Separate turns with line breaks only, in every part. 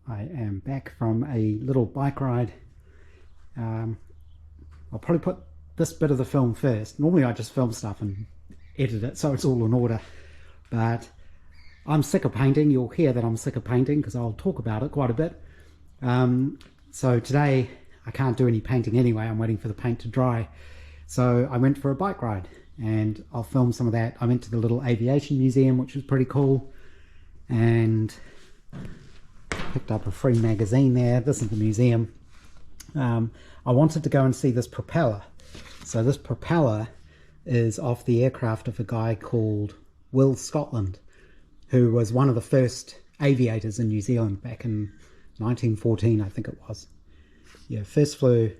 I am back from a little bike ride. I'll probably put this bit of the film first. Normally I just film stuff and edit it so it's all in order, but I'm sick of painting. You'll hear that I'm sick of painting because I'll talk about it quite a bit. So today I can't do any painting anyway. I'm waiting for the paint to dry. So I went for a bike ride and I'll film some of that. I went to the little Aviation museum, which was pretty cool, and picked up a free magazine there. This is the museum. I wanted to go and see this propeller. So this propeller is off the aircraft of a guy called Will Scotland, who was one of the first aviators in New Zealand back in 1914, I think it was. Yeah, first flew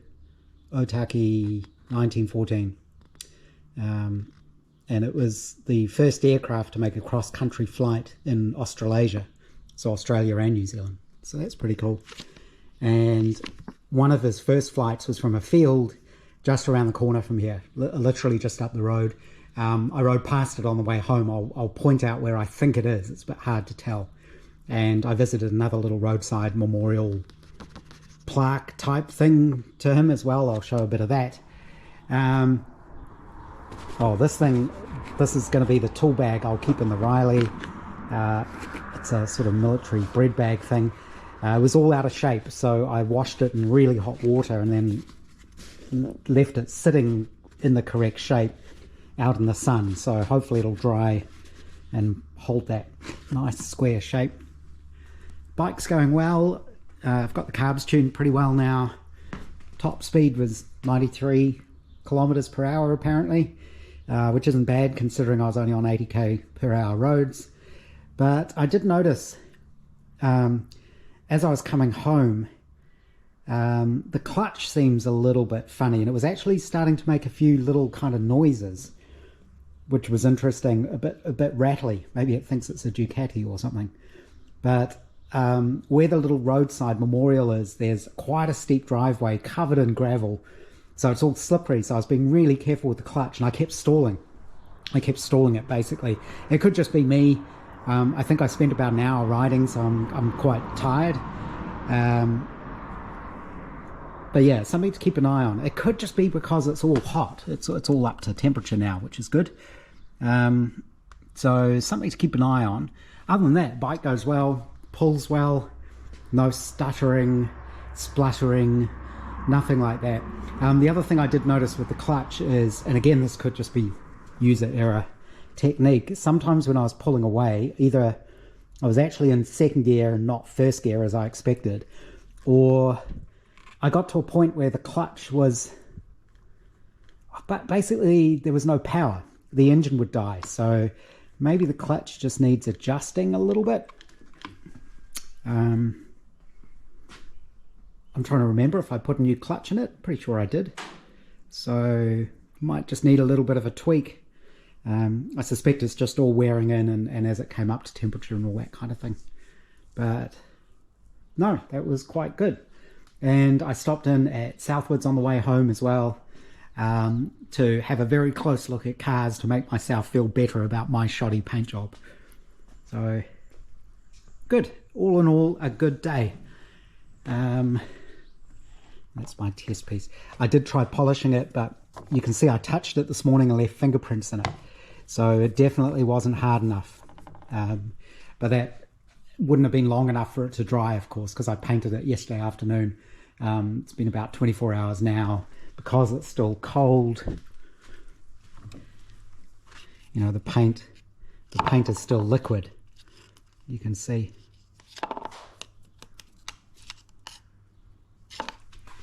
Otaki 1914. And it was the first aircraft to make a cross-country flight in Australasia. So Australia and New Zealand. So that's pretty cool. And one of his first flights was from a field just around the corner from here, literally just up the road. I rode past it on the way home. I'll point out where I think it is. It's a bit hard to tell. And I visited another little roadside memorial plaque type thing to him as well. I'll show a bit of that. Oh, this is going to be the tool bag I'll keep in the Riley. It's a sort of military bread bag thing. It was all out of shape, so I washed it in really hot water and then left it sitting in the correct shape out in the sun. So hopefully it'll dry and hold that nice square shape. Bike's going well. I've got the carbs tuned pretty well now. Top speed was 93 kilometers per hour apparently, which isn't bad considering I was only on 80k per hour roads. But I did notice as I was coming home, the clutch seems a little bit funny, and it was actually starting to make a few little kind of noises, which was interesting, a bit rattly. Maybe it thinks it's a Ducati or something. But where the little roadside memorial is, there's quite a steep driveway covered in gravel, so it's all slippery. So I was being really careful with the clutch, and I kept stalling it basically. It could just be me. I think I spent about an hour riding, so I'm quite tired. But yeah, something to keep an eye on. It could just be because it's all hot. It's all up to temperature now, which is good. So something to keep an eye on. Other than that, bike goes well, pulls well, no stuttering, spluttering, nothing like that. The other thing I did notice with the clutch is, and again, this could just be user error technique, sometimes when I was pulling away, either I was actually in second gear and not first gear as I expected, or I got to a point where the clutch was, but basically there was no power. The engine would die. So maybe the clutch just needs adjusting a little bit. I'm trying to remember if I put a new clutch in it. Pretty sure I did. So might just need a little bit of a tweak. I suspect it's just all wearing in and as it came up to temperature and all that kind of thing. But no, that was quite good. And I stopped in at Southwoods on the way home as well, to have a very close look at cars to make myself feel better about my shoddy paint job. So good. All in all, a good day. That's my test piece. I did try polishing it, but you can see I touched it this morning and left fingerprints in it. So it definitely wasn't hard enough. But that wouldn't have been long enough for it to dry, of course, because I painted it yesterday afternoon. It's been about 24 hours now. Because it's still cold, you know, the paint is still liquid. You can see.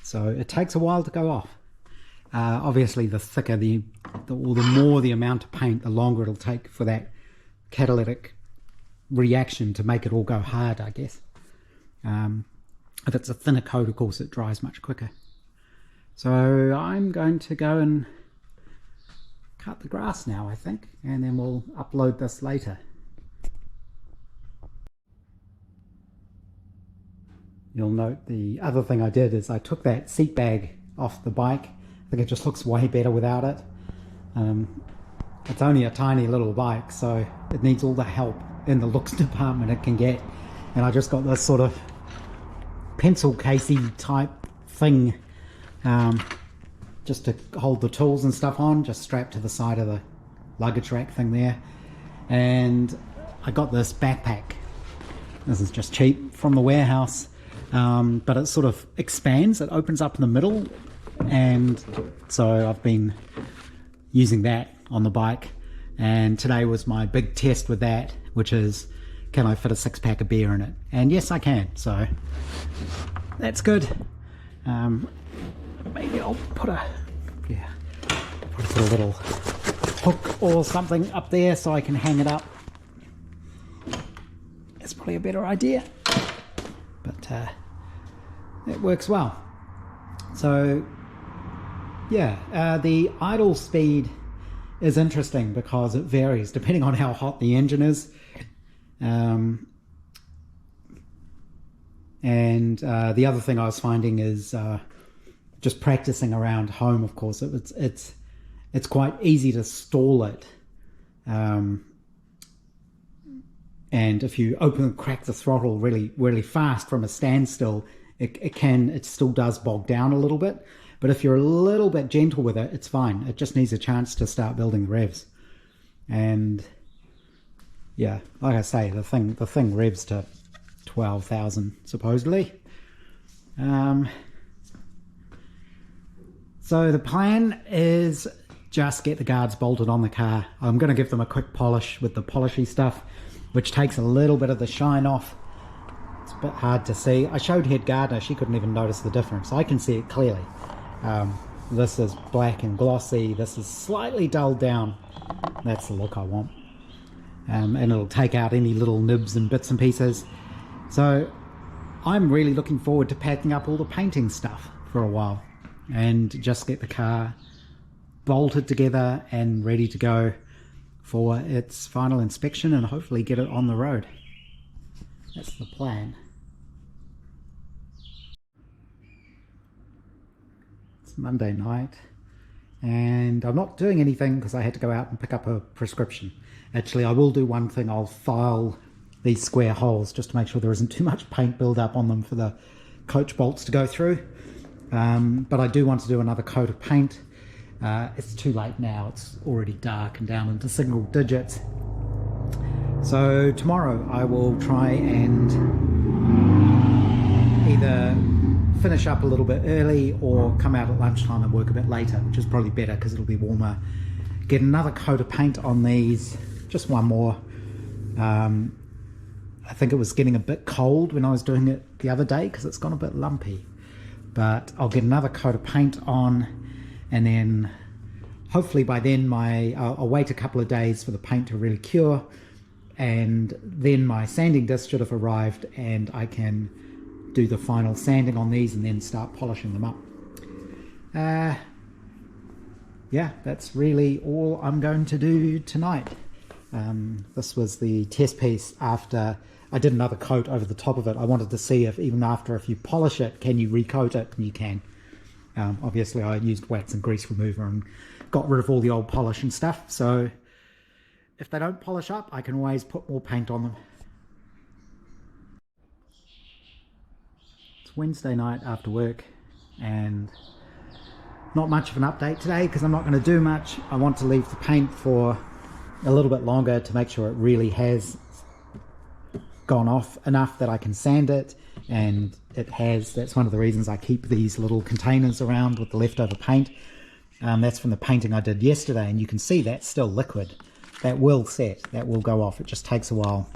So it takes a while to go off. Obviously, the thicker or the more the amount of paint, the longer it'll take for that catalytic reaction to make it all go hard, I guess. If it's a thinner coat, of course, it dries much quicker. So I'm going to go and cut the grass now, I think, and then we'll upload this later. You'll note the other thing I did is I took that seat bag off the bike. I think it just looks way better without it. It's only a tiny little bike, so it needs all the help in the looks department it can get. And I just got this sort of pencil casey type thing, just to hold the tools and stuff on, just strapped to the side of the luggage rack thing there. And I got this backpack. This is just cheap from the warehouse, but it sort of expands, it opens up in the middle, and so I've been using that on the bike. And today was my big test with that, which is, can I fit a 6-pack of beer in it? And yes, I can, so that's good. Maybe I'll put a little hook or something up there so I can hang it up. That's probably a better idea, but it works well. So yeah, the idle speed is interesting because it varies depending on how hot the engine is. And the other thing I was finding is just practicing around home. Of course, it's quite easy to stall it, and if you crack the throttle really fast from a standstill, it still does bog down a little bit. But if you're a little bit gentle with it, it's fine. It just needs a chance to start building the revs. And yeah, like I say, the thing revs to 12,000 supposedly. So the plan is just get the guards bolted on the car. I'm going to give them a quick polish with the polishy stuff, which takes a little bit of the shine off. It's a bit hard to see. I showed Head Gardener, she couldn't even notice the difference. I can see it clearly. This is black and glossy. This is slightly dulled down. That's the look I want. And it'll take out any little nibs and bits and pieces. So I'm really looking forward to packing up all the painting stuff for a while and just get the car bolted together and ready to go for its final inspection and hopefully get it on the road. That's the plan. It's Monday night and I'm not doing anything because I had to go out and pick up a prescription. Actually, I will do one thing. I'll file these square holes just to make sure there isn't too much paint build up on them for the coach bolts to go through. But I do want to do another coat of paint. It's too late now. It's already dark and down into single digits. So tomorrow I will try and either finish up a little bit early or come out at lunchtime and work a bit later, which is probably better because it'll be warmer. Get another coat of paint on these, just one more. I think it was getting a bit cold when I was doing it the other day because it's gone a bit lumpy. But I'll get another coat of paint on, and then hopefully by then I'll wait a couple of days for the paint to really cure, and then my sanding disc should have arrived and I can do the final sanding on these and then start polishing them up. Yeah, that's really all I'm going to do tonight. This was the test piece after I did another coat over the top of it. I wanted to see if even after if you polish it, can you recoat it? And you can. Obviously I used wax and grease remover and got rid of all the old polish and stuff. So if they don't polish up, I can always put more paint on them. It's Wednesday night after work and not much of an update today because I'm not going to do much. I want to leave the paint for a little bit longer to make sure it really has gone off enough that I can sand it, and it has. That's one of the reasons I keep these little containers around with the leftover paint. That's from the painting I did yesterday, and you can see that's still liquid. That will set, that will go off. It just takes a while,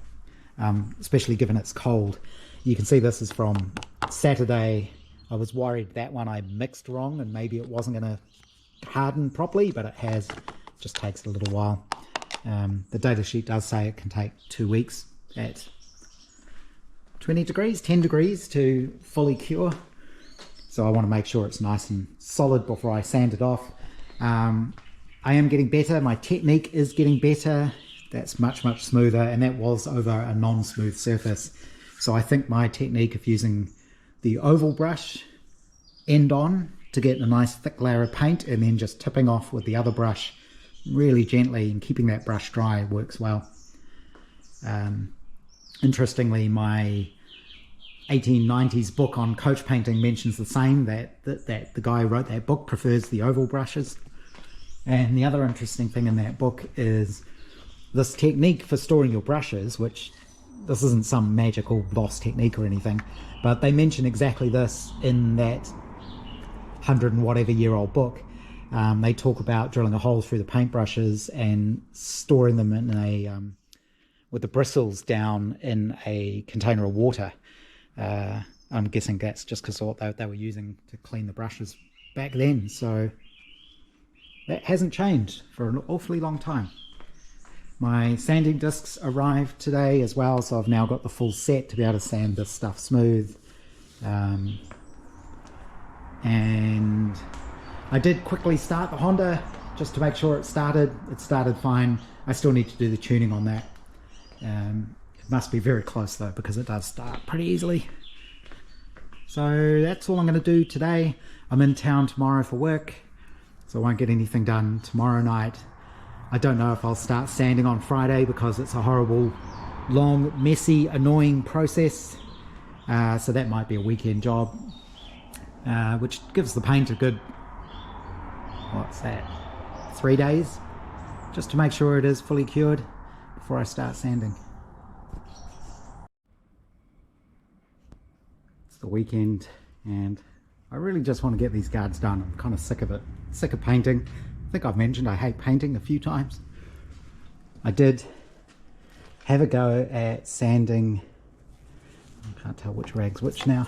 especially given it's cold. You can see this is from Saturday. I was worried that one I mixed wrong and maybe it wasn't going to harden properly, but it has. It just takes a little while. The data sheet does say it can take 2 weeks at 20 degrees, 10 degrees to fully cure. So I want to make sure it's nice and solid before I sand it off. I am getting better. My technique is getting better. That's much smoother, and that was over a non-smooth surface. So I think my technique of using the oval brush end on to get a nice thick layer of paint and then just tipping off with the other brush really gently and keeping that brush dry works well. Interestingly, my 1890s book on coach painting mentions the same, that the guy who wrote that book prefers the oval brushes. And the other interesting thing in that book is this technique for storing your brushes, which this isn't some magical lost technique or anything, but they mention exactly this in that 100 and whatever year old book. They talk about drilling a hole through the paintbrushes and storing them in a with the bristles down in a container of water. I'm guessing that's just because what they were using to clean the brushes back then. So that hasn't changed for an awfully long time. My sanding discs arrived today as well, so I've now got the full set to be able to sand this stuff smooth. And I did quickly start the Honda just to make sure it started. It started fine. I still need to do the tuning on that. It must be very close though, because it does start pretty easily. So that's all I'm going to do today. I'm in town tomorrow for work, so I won't get anything done tomorrow night. I don't know if I'll start sanding on Friday because it's a horrible, long, messy, annoying process. So that might be a weekend job, which gives the paint a good, what's that, 3 days, just to make sure it is fully cured before I start sanding. It's the weekend and I really just want to get these guards done. I'm kind of sick of it, sick of painting. I think I've mentioned I hate painting a few times. I did have a go at sanding, I can't tell which rag's which now,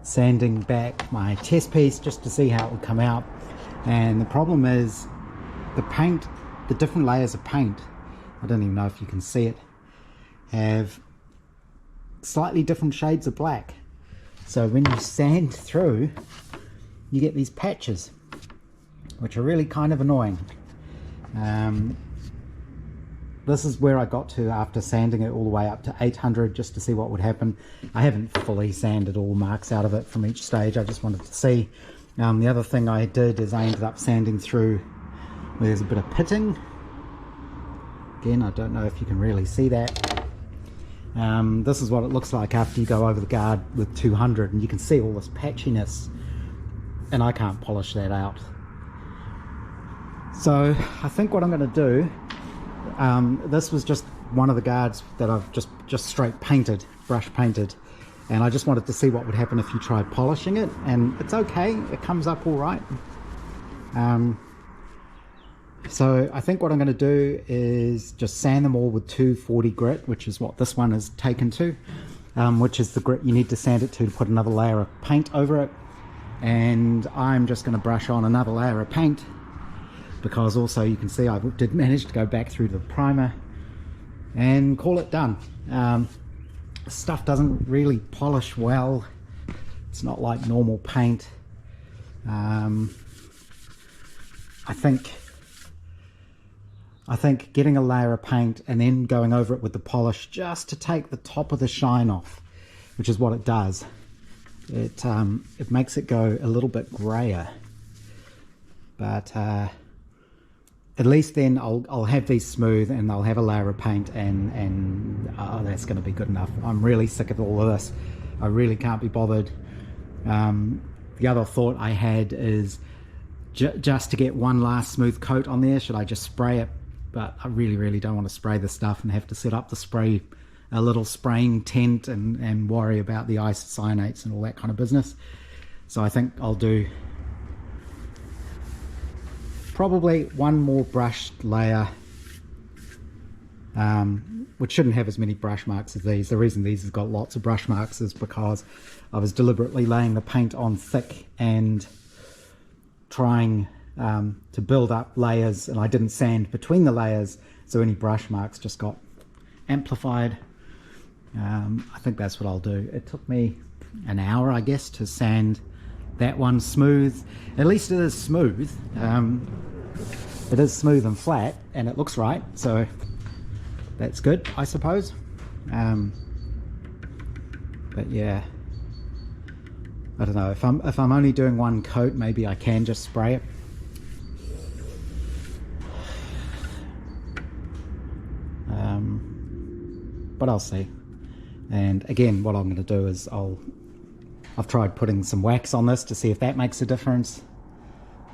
sanding back my test piece just to see how it would come out. And the problem is the paint, the different layers of paint, I don't even know if you can see it, have slightly different shades of black. So when you sand through, you get these patches, which are really kind of annoying. This is where I got to after sanding it all the way up to 800 just to see what would happen. I haven't fully sanded all marks out of it from each stage. I just wanted to see. The other thing I did is I ended up sanding through where there's a bit of pitting. Again, I don't know if you can really see that. This is what it looks like after you go over the guard with 200, and you can see all this patchiness, and I can't polish that out. So I think what I'm going to do, this was just one of the guards that I've just straight painted, brush painted, and I just wanted to see what would happen if you tried polishing it, and it's okay, it comes up all right. So I think what I'm going to do is just sand them all with 240 grit, which is what this one is taken to, which is the grit you need to sand it to put another layer of paint over it. And I'm just going to brush on another layer of paint, because also you can see I did manage to go back through the primer and call it done. Stuff doesn't really polish well. It's not like normal paint. I think getting a layer of paint and then going over it with the polish just to take the top of the shine off, which is what it does. It makes it go a little bit grayer, but at least then I'll have these smooth and I'll have a layer of paint, and that's going to be good enough. I'm really sick of all of this. I really can't be bothered. The other thought I had is just to get one last smooth coat on there, should I just spray it? But I really don't want to spray this stuff and have to set up a little spraying tent and worry about the isocyanates and all that kind of business. So I think I'll do probably one more brushed layer, which shouldn't have as many brush marks as these. The reason these have got lots of brush marks is because I was deliberately laying the paint on thick and trying to build up layers, and I didn't sand between the layers, so any brush marks just got amplified. I think that's what I'll do. It took me an hour, I guess, to sand that one smooth. At least it is smooth. It is smooth and flat, and it looks right, so that's good, I suppose. But yeah, I don't know, if I'm only doing one coat, maybe I can just spray it. But I'll see. And again, what I'm going to do is I've tried putting some wax on this to see if that makes a difference.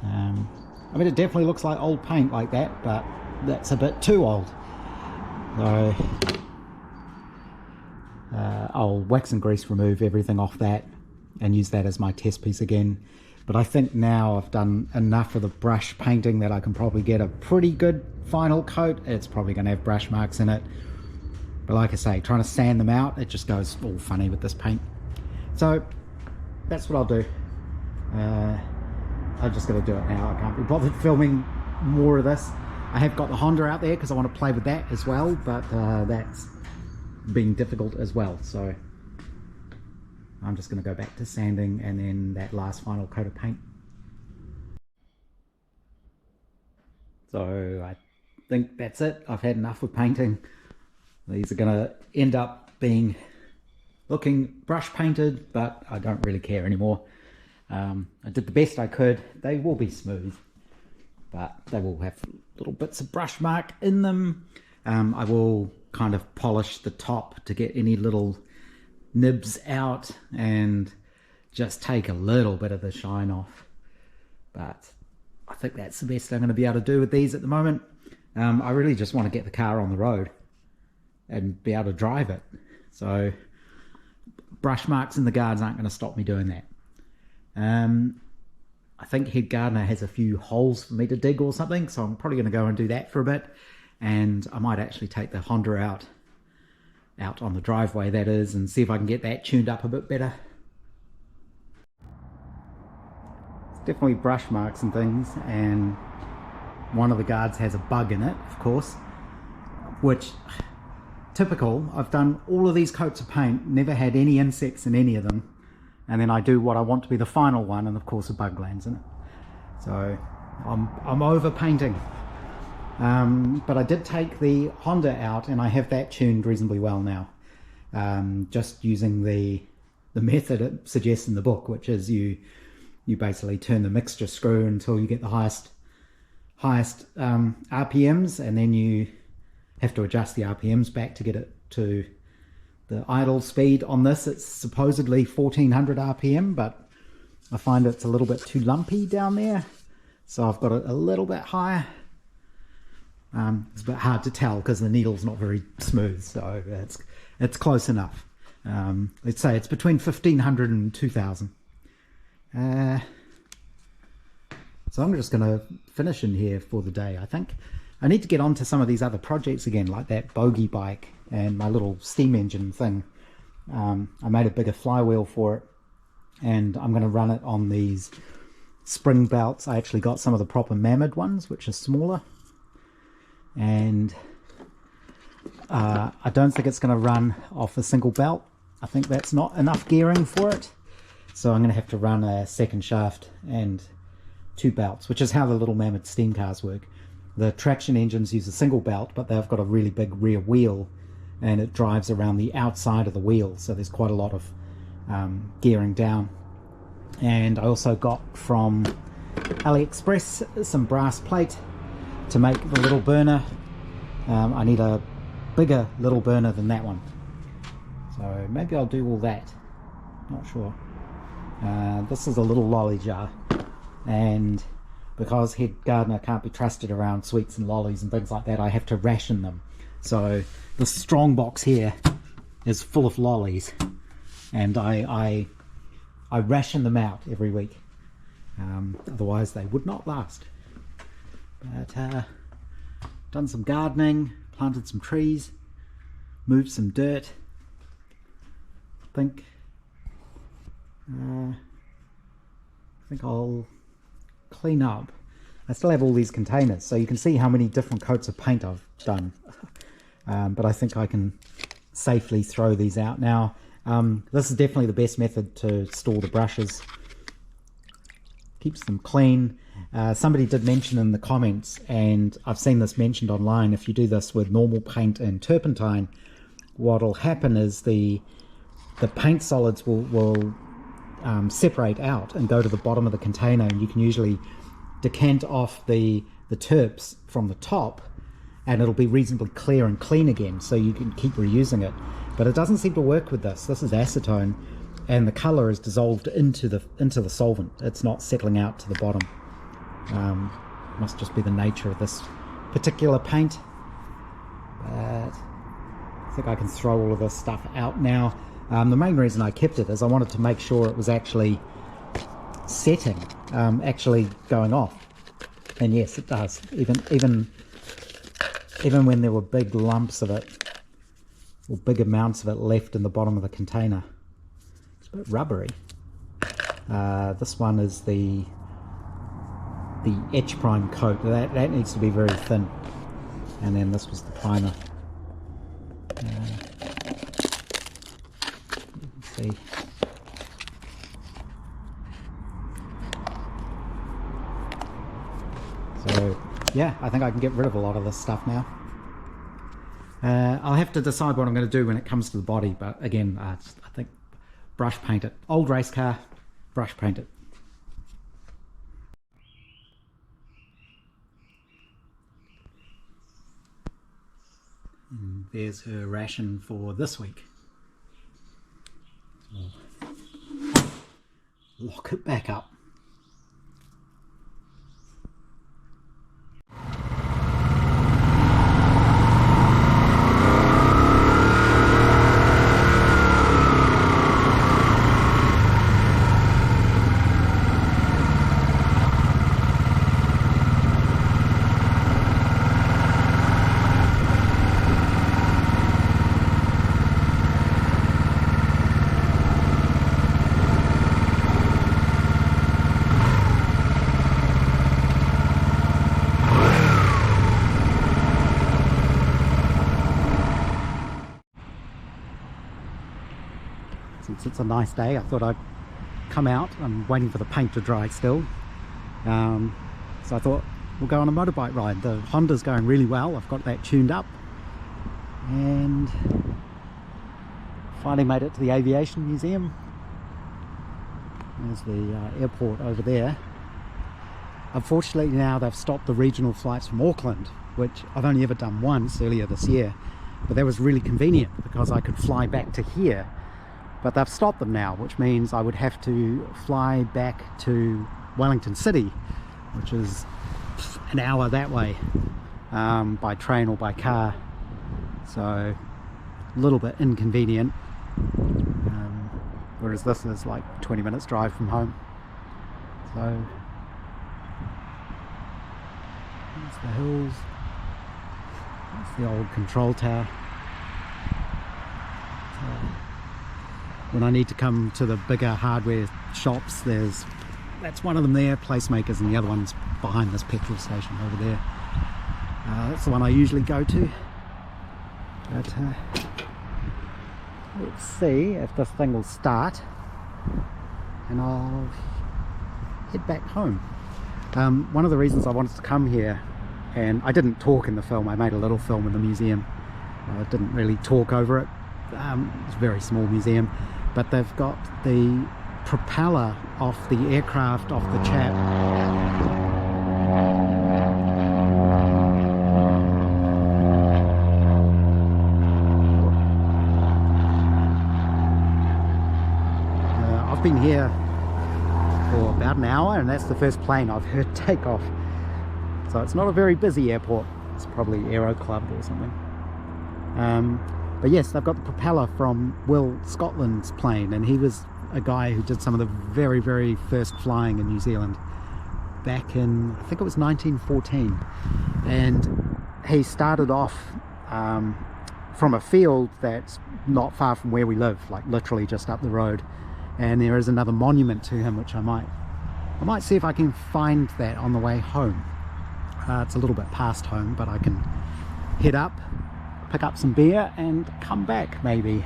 I mean, it definitely looks like old paint like that, but that's a bit too old. So I'll wax and grease remove everything off that and use that as my test piece again. But I think now I've done enough of the brush painting that I can probably get a pretty good final coat. It's probably going to have brush marks in it, but like I say, trying to sand them out, it just goes all funny with this paint. So that's what I'll do. I'm just going to do it now. I can't be bothered filming more of this. I have got the Honda out there because I want to play with that as well, but that's been difficult as well. So I'm just going to go back to sanding and then that last final coat of paint. So I think that's it. I've had enough of painting. These are going to end up being looking brush painted, but I don't really care anymore. I did the best I could. They will be smooth, but they will have little bits of brush mark in them. I will kind of polish the top to get any little nibs out and just take a little bit of the shine off. But I think that's the best I'm going to be able to do with these at the moment. I really just want to get the car on the road and be able to drive it. So brush marks in the guards aren't going to stop me doing that. I think Head Gardener has a few holes for me to dig or something, so I'm probably going to go and do that for a bit. And I might actually take the Honda out on the driveway, that is, and see if I can get that tuned up a bit better. It's definitely brush marks and things, and one of the guards has a bug in it, of course, which, typical. I've done all of these coats of paint, never had any insects in any of them, and then I do what I want to be the final one, and of course a bug lands in it. So I'm over painting. But I did take the Honda out and I have that tuned reasonably well now. Just using the method it suggests in the book, which is you basically turn the mixture screw until you get the highest RPMs, and then you have to adjust the RPMs back to get it to the idle speed. On this it's supposedly 1400 RPM, but I find it's a little bit too lumpy down there, so I've got it a little bit higher. It's a bit hard to tell because the needle's not very smooth, so it's close enough. Let's say it's between 1500 and 2000. So I'm just going to finish in here for the day, I think. I need to get on to some of these other projects again, like that bogey bike and my little steam engine thing. I made a bigger flywheel for it, and I'm going to run it on these spring belts. I actually got some of the proper Mammoth ones, which are smaller. And I don't think it's going to run off a single belt. I think that's not enough gearing for it. So I'm going to have to run a second shaft and 2 belts, which is how the little Mammoth steam cars work. The traction engines use a single belt, but they've got a really big rear wheel, and it drives around the outside of the wheel, so there's quite a lot of gearing down. And I also got from AliExpress some brass plate to make the little burner. I need a bigger little burner than that one, so maybe I'll do all that, not sure. This is a little lolly jar, and because Head Gardener can't be trusted around sweets and lollies and things like that, I have to ration them. So the strong box here is full of lollies, and I ration them out every week, otherwise they would not last. But done some gardening, planted some trees, moved some dirt. I think I'll clean up. I still have all these containers, so you can see how many different coats of paint I've done. But I think I can safely throw these out now. This is definitely the best method to store the brushes. Keeps them clean. Somebody did mention in the comments, and I've seen this mentioned online, if you do this with normal paint and turpentine, what'll happen is the paint solids will separate out and go to the bottom of the container, and you can usually decant off the terps from the top, and it'll be reasonably clear and clean again, so you can keep reusing it. but it doesn't seem to work with this. This is acetone, and the color is dissolved into the solvent. It's not settling out to the bottom. Must just be the nature of this particular paint. But I think I can throw all of this stuff out now. The main reason I kept it is I wanted to make sure it was actually setting, actually going off. And yes, it does. Even when there were big lumps of it, or big amounts of it left in the bottom of the container. It's a bit rubbery. This one is the etch prime coat. That needs to be very thin. And then this was the primer. Let's see. So yeah, I think I can get rid of a lot of this stuff now. I'll have to decide what I'm going to do when it comes to the body, but again, I think brush paint it. Old race car, brush paint it. And there's her ration for this week. So, lock it back up. Since it's a nice day, I thought I'd come out. I'm waiting for the paint to dry still. So I thought we'll go on a motorbike ride. The Honda's going really well. I've got that tuned up. And finally made it to the Aviation Museum. There's the airport over there. Unfortunately now they've stopped the regional flights from Auckland, which I've only ever done once earlier this year. But that was really convenient because I could fly back to here. But they've stopped them now, which means I would have to fly back to Wellington City, which is an hour that way, by train or by car. So a little bit inconvenient, whereas this is like 20 minutes drive from home. So there's the hills, that's the old control tower. So, when I need to come to the bigger hardware shops, that's one of them there, Placemakers, and the other one's behind this petrol station over there. That's the one I usually go to. But let's see if this thing will start, and I'll head back home. One of the reasons I wanted to come here, and I didn't talk in the film, I made a little film in the museum. I didn't really talk over it. It's a very small museum, but they've got the propeller off the aircraft off the chap. I've been here for about an hour, and that's the first plane I've heard take off. So it's not a very busy airport. It's probably Aero Club or something. But yes, they've got the propeller from Will Scotland's plane, and he was a guy who did some of the very, very first flying in New Zealand back in, I think it was 1914. And he started off from a field that's not far from where we live, like literally just up the road. And there is another monument to him, which I might see if I can find that on the way home. It's a little bit past home, but I can head up, pick up some beer and come back maybe.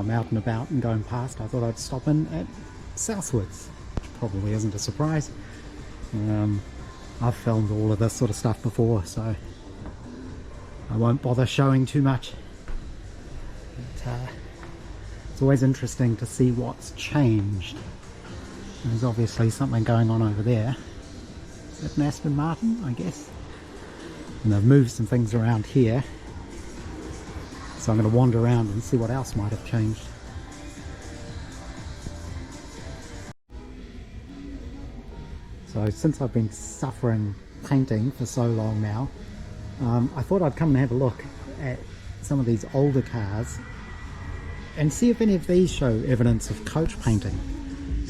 I'm out and about and going past, I thought I'd stop in at Southwards, which probably isn't a surprise. I've filmed all of this sort of stuff before, so I won't bother showing too much. But, it's always interesting to see what's changed. There's obviously something going on over there. Is that an Aston Martin, I guess? And they've moved some things around here. So I'm going to wander around and see what else might have changed. So since I've been suffering painting for so long now, I thought I'd come and have a look at some of these older cars and see if any of these show evidence of coach painting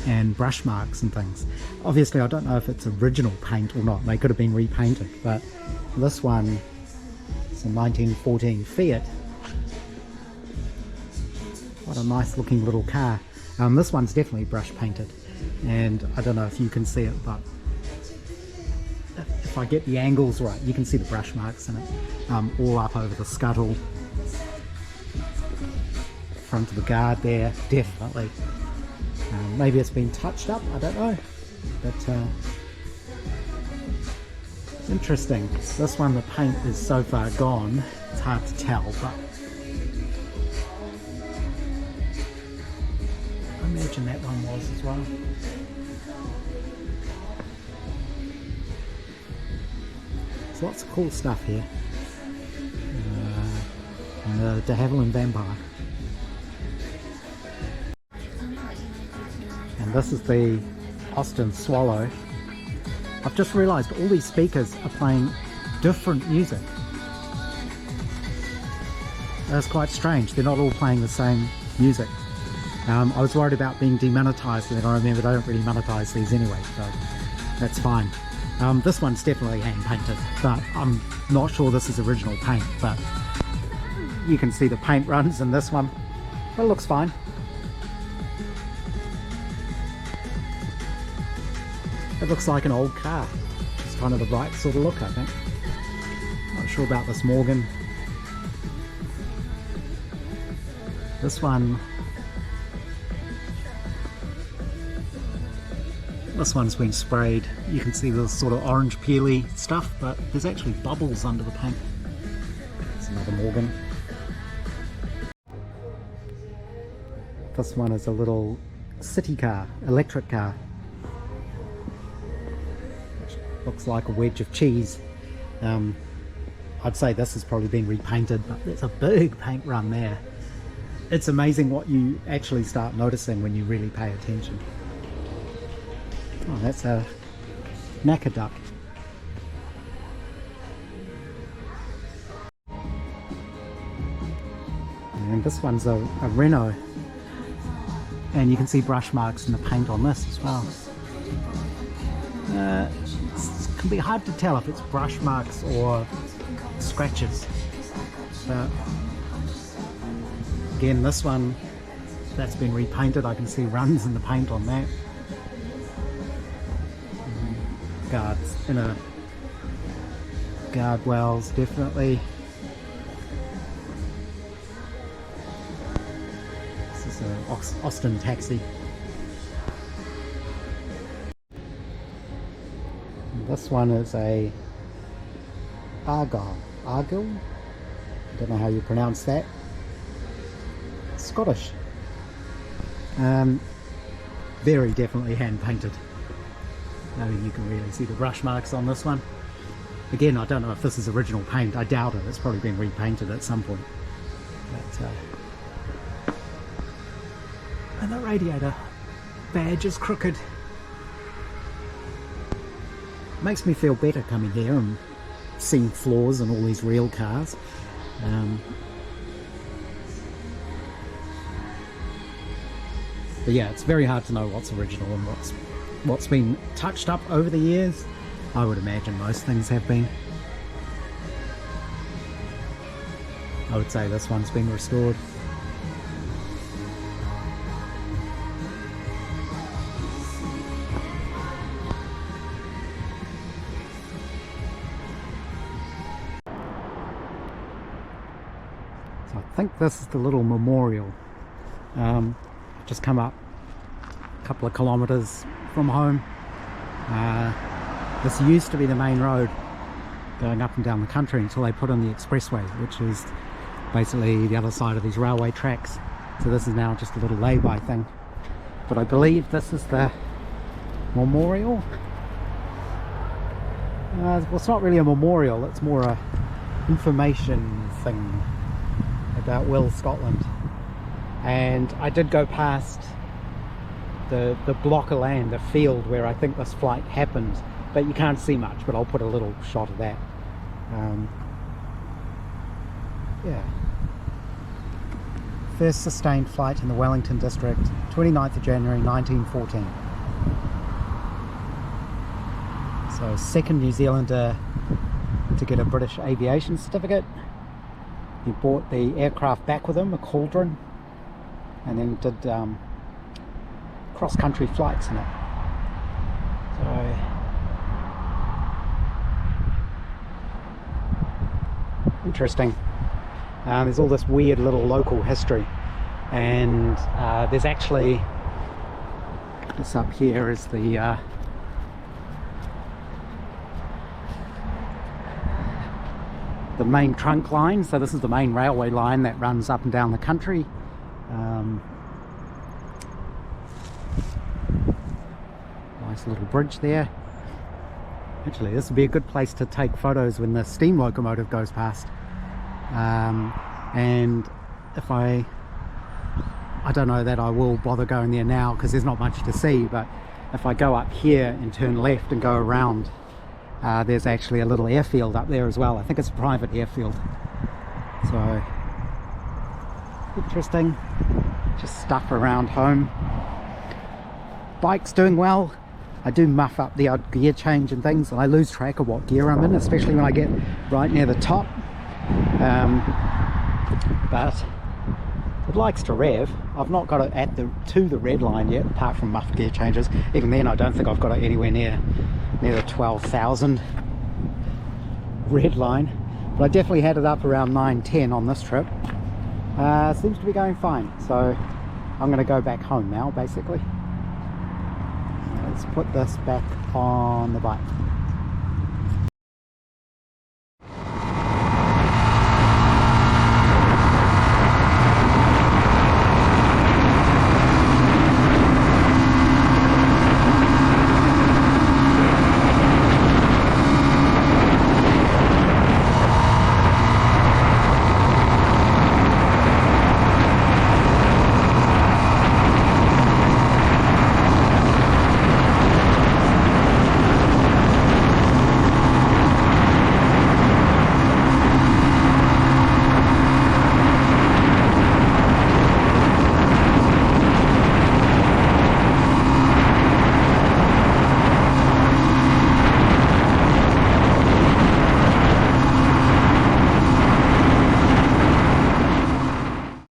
and brush marks and things. Obviously I don't know if it's original paint or not, they could have been repainted, but this one is a 1914 Fiat. What a nice looking little car. This one's definitely brush painted, and I don't know if you can see it, but if I get the angles right, you can see the brush marks in it, all up over the scuttle, front of the guard there, definitely. Maybe it's been touched up, I don't know, but interesting. This one, the paint is so far gone, it's hard to tell, but I imagine that one was as well. There's lots of cool stuff here. And the de Havilland Vampire. And this is the Austin Swallow. I've just realised all these speakers are playing different music. That's quite strange, they're not all playing the same music. I was worried about being demonetized, and then I remembered I don't really monetize these anyway, so that's fine. This one's definitely hand painted, but I'm not sure this is original paint, but you can see the paint runs in this one. But it looks fine. It looks like an old car. It's kind of the right sort of look, I think. Not sure about this Morgan. This one's been sprayed. You can see the sort of orange peely stuff, but there's actually bubbles under the paint. It's another Morgan. This one is a little city car, electric car. Which looks like a wedge of cheese. I'd say this has probably been repainted, but there's a big paint run there. It's amazing what you actually start noticing when you really pay attention. Oh, that's a knacker duck. And this one's a Renault. And you can see brush marks in the paint on this as well. It can be hard to tell if it's brush marks or scratches. But again, this one, that's been repainted. I can see runs in the paint on that. Guards, inner guardrails, definitely. This is an Austin taxi. And this one is a Argyll. I don't know how you pronounce that. Scottish. Very definitely hand painted. I mean, you can really see the brush marks on this one. Again, I don't know if this is original paint. I doubt it. It's probably been repainted at some point. But, and the radiator badge is crooked. Makes me feel better coming here and seeing flaws in all these real cars. But yeah, it's very hard to know what's original and what's been touched up over the years. I would imagine most things have been. I would say this one's been restored. So I think this is the little memorial Just come up a couple of kilometres from home. This used to be the main road going up and down the country until they put in the expressway, which is basically the other side of these railway tracks. So this is now just a little lay-by thing. But I believe this is the memorial. Well, it's not really a memorial, it's more a information thing about Will, Scotland. And I did go past the block of land, the field where I think this flight happened, but you can't see much, but I'll put a little shot of that. Yeah. First sustained flight in the Wellington district, 29th of January 1914. So second New Zealander to get a British aviation certificate. He brought the aircraft back with him, a Cauldron, and then did cross-country flights in it. So interesting. There's all this weird little local history, and there's actually, this up here is the main trunk line. So this is the main railway line that runs up and down the country. Nice little bridge there. Actually, this would be a good place to take photos when the steam locomotive goes past. And if I don't know that I will bother going there now because there's not much to see, but if I go up here and turn left and go around, there's actually a little airfield up there as well. I think it's a private airfield. So interesting. Just stuff around home. Bike's doing well. I do muff up the odd gear change and things, and I lose track of what gear I'm in, especially when I get right near the top. But it likes to rev. I've not got it to the red line yet, apart from muffed gear changes. Even then, I don't think I've got it anywhere near the 12,000 red line. But I definitely had it up around 910 on this trip. Seems to be going fine. So I'm going to go back home now, basically. Let's put this back on the bike.